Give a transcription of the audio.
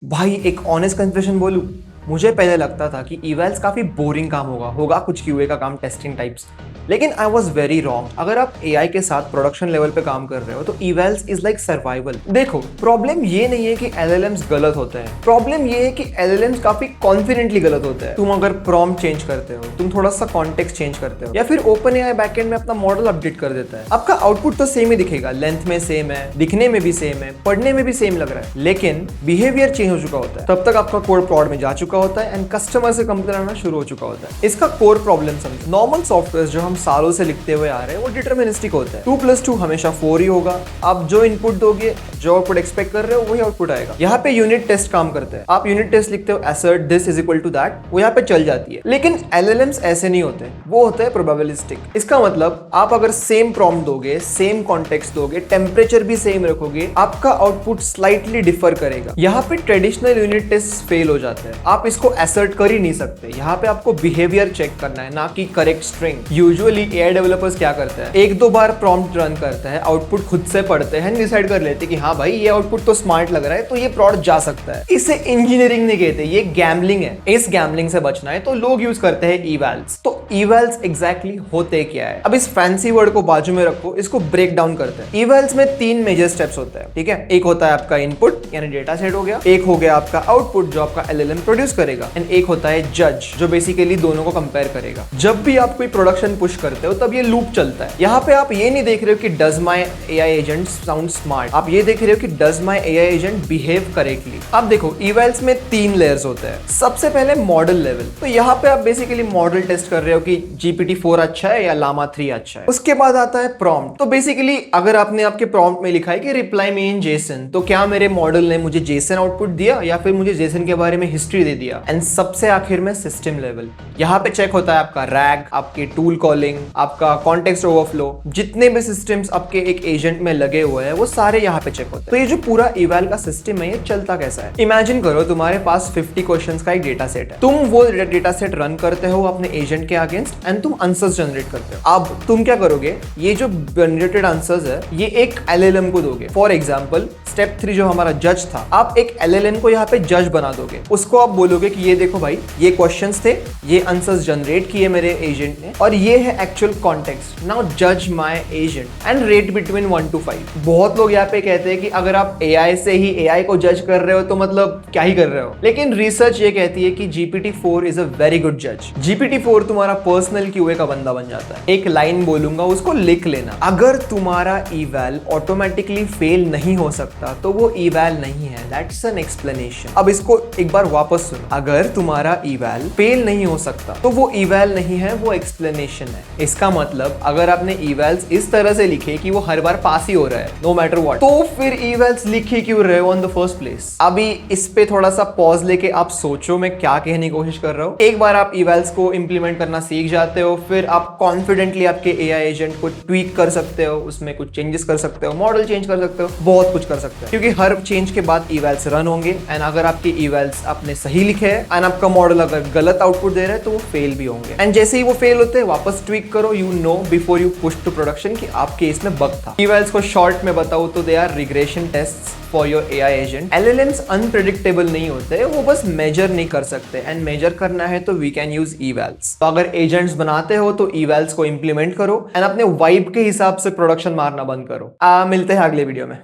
भाई एक honest confession बोलूं, मुझे पहले लगता था कि इवैल्स काफी बोरिंग काम होगा कुछ क्यूए का काम, टेस्टिंग टाइप्स। लेकिन आई वॉज वेरी रॉन्ग। अगर आप एआई के साथ प्रोडक्शन लेवल पे काम कर रहे हो तो इवैल्स इज लाइक सर्वाइवल। देखो, प्रॉब्लम ये नहीं है कि एलएलएम्स गलत होते हैं, प्रॉब्लम ये है कि एलएलएम्स काफी कॉन्फिडेंटली गलत होते हैं। तुम अगर प्रॉम्प्ट चेंज करते हो, तुम थोड़ा सा कॉन्टेक्स्ट चेंज करते हो, या फिर ओपन एआई बैकएंड में अपना मॉडल अपडेट कर देता है, आपका आउटपुट तो सेम ही दिखेगा, लेंथ में सेम है, दिखने में भी सेम है, पढ़ने में भी सेम लग रहा है, लेकिन बिहेवियर चेंज हो चुका होता है। तब तक आपका कोड प्रॉड में जा चुका होता है एंड कस्टमर से कंप्लेन आना शुरू हो चुका होता है। इसका कोर प्रॉब्लम समझो। नॉर्मल सॉफ्टवेयर जो हम सालों से लिखते हुए आ रहे हैं वो डिटरमिनिस्टिक होता है। 2+2 हमेशा 4 ही होगा। आप जो इनपुट दोगे, जो आउटपुट एक्सपेक्ट कर रहे हो, वही आउटपुट आएगा। यहाँ पे यूनिट टेस्ट काम करते हैं। आप यूनिट टेस्ट लिखते हो, assert this is equal to that, वो यहाँ पे चल जाती है। लेकिन LLMs ऐसे नहीं होते, वो होते हैं प्रोबेबिलिस्टिक। इसका मतलब आप अगर सेम प्रॉम्प्ट दोगे, सेम कॉन्टेक्स्ट दोगे, टेम्परेचर भी सेम रखोगे, आपका आउटपुट स्लाइटली डिफर करेगा। यहाँ पे ट्रेडिशनल यूनिट टेस्ट फेल हो जाते हैं। आप इसको assert कर ही नहीं सकते। यहाँ पे आपको बिहेवियर चेक करना है, ना कि correct string. Usually AI developers क्या करते हैं, एक दो बार प्रॉम्प्ट रन करते हैं, आउटपुट खुद से पढ़ते हैं, डिसाइड कर लेते हैं कि हाँ भाई ये आउटपुट तो स्मार्ट लग रहा है, तो ये प्रोडक्ट जा सकता है। इसे इंजीनियरिंग नहीं कहते, ये गैम्बलिंग है। इस गैम्बलिंग से बचना है तो लोग यूज करते हैं इवैल्स। तो इवैल्स एग्जैक्टली होते क्या है? अब इस फैंसी वर्ड को बाजू में रखो, इसको ब्रेक डाउन करते हैं। इवैल्स में 3 मेजर स्टेप्स होते हैं, ठीक है। एक होता है आपका इनपुट यानी डेटा सेट हो गया, एक हो गया आपका आउटपुट जो आपका एलएलएम प्रोड्यूस करेगा, एंड एक होता है जज जो बेसिकली दोनों को कंपेयर करेगा। जब भी आप कोई प्रोडक्शन पुश करते हो तब ये लूप चलता है। यहाँ पे आप ये नहीं देख रहे हो कि does my AI agent sound smart, आप ये देख रहे हो कि does my AI agent behave correctly. अब देखो, इवैल्स में 3 लेयर्स होते हैं। सबसे पहले मॉडल लेवल, तो यहाँ पे आप बेसिकली मॉडल टेस्ट कर रहे हो कि GPT-4 अच्छा है या llama 3 अच्छा है। उसके बाद आता है प्रॉम्प्ट। तो बेसिकली अगर आपने आपके प्रॉम्प्ट में लिखा है कि रिप्लाई मी इन जेसन, तो क्या मेरे मॉडल ने मुझे जेसन आउटपुट दिया या फिर मुझे जेसन के बारे में हिस्ट्री दे दिया। एंड सबसे आखिर में सिस्टम लेवल, यहाँ पे चेक होता है आपका रैग, आपकी टूल कॉलिंग, आपका कॉन्टेक्स्ट ओवरफ्लो, जितने भी सिस्टम्स आपके एक एजेंट में लगे हुए हैं वो सारे यहाँ पे चेक होते हैं। तो ये जो पूरा इवैल का सिस्टम है ये चलता कैसा है? इमेजिन करो तुम्हारे पास 50 क्वेश्चंस का एक डेटा सेट है। तुम वो डेटा सेट रन करते हो अपने एजेंट के अगेंस्ट एंड तुम आंसर्स जनरेट करते हो। अब तुम क्या करोगे, ये जो जनरेटेड आंसर्स है ये एक एलएलएम को दोगे। फॉर एग्जांपल स्टेप 3 जो हमारा जज था, आप एक एलएलएम को यहाँ पे जज बना दोगे। उसको आप बोलोगे कि ये देखो भाई, ये क्वेश्चंस थे, ये आंसर्स जनरेट किए मेरे एजेंट ने, और ये है एक्चुअल कॉन्टेक्स्ट। नाउ जज my agent and rate between 1 to 5। बहुत लोग यहाँ पे कहते हैं कि अगर आप एआई से ही एआई को जज कर रहे हो तो मतलब क्या ही कर रहे हो। लेकिन रिसर्च ये कहती है कि GPT-4 is a very good जज। GPT-4 तुम्हारा पर्सनल क्यूए का बंदा बन जाता है। एक लाइन बोलूंगा, उसको लिख लेना। अगर तुम्हारा इवैल ऑटोमेटिकली फेल नहीं हो सकता तो वो इवैल नहीं है, दैट्स एन एक्सप्लेनेशन। अब इसको एक बार वापस सुनो। अगर तुम्हारा इवैल फेल नहीं हो सकता तो वो इवैल नहीं है, वो एक्सप्लेनेशन है। इसका मतलब अगर आपने इवैल्स इस तरह से लिखे कि वो हर बार पास ही हो रहा है नो मैटर व्हाट, तो फिर इवैल्स लिखे क्यों रहे हो ऑन द फर्स्ट प्लेस? अभी इस पे थोड़ा सा पॉज लेके आप सोचो मैं क्या कहने की कोशिश कर रहा हूँ। एक बार आप इवैल्स को इंप्लीमेंट करना सीख जाते हो, फिर आप कॉन्फिडेंटली आपके एआई एजेंट को ट्वीक कर सकते हो, उसमें कुछ चेंजेस कर सकते हो, मॉडल चेंज कर सकते हो, बहुत कुछ कर सकते हो, क्योंकि हर चेंज के बाद इवैल्स रन होंगे। एंड अगर आपके इवैल्स आपने सही लिखे हैं एंड आपका मॉडल अगर गलत आउटपुट दे रहा है तो वो फेल भी होंगे। एंड जैसे ही वो फेल होते हैं वापस ट्वीक करो, you know before you push to production कि आपके इसमें बग था। इवैल्स को शॉर्ट में बताऊं तो they are regression tests for your AI agent. LLMs unpredictable नहीं होते, वो बस मेजर नहीं कर सकते, एंड मेजर करना है तो वी कैन यूज इवैल्स। तो अगर एजेंट्स बनाते हो तो इवैल्स को इंप्लीमेंट करो एंड अपने वाइब के हिसाब से प्रोडक्शन मारना बंद करो। मिलते हैं अगले वीडियो में।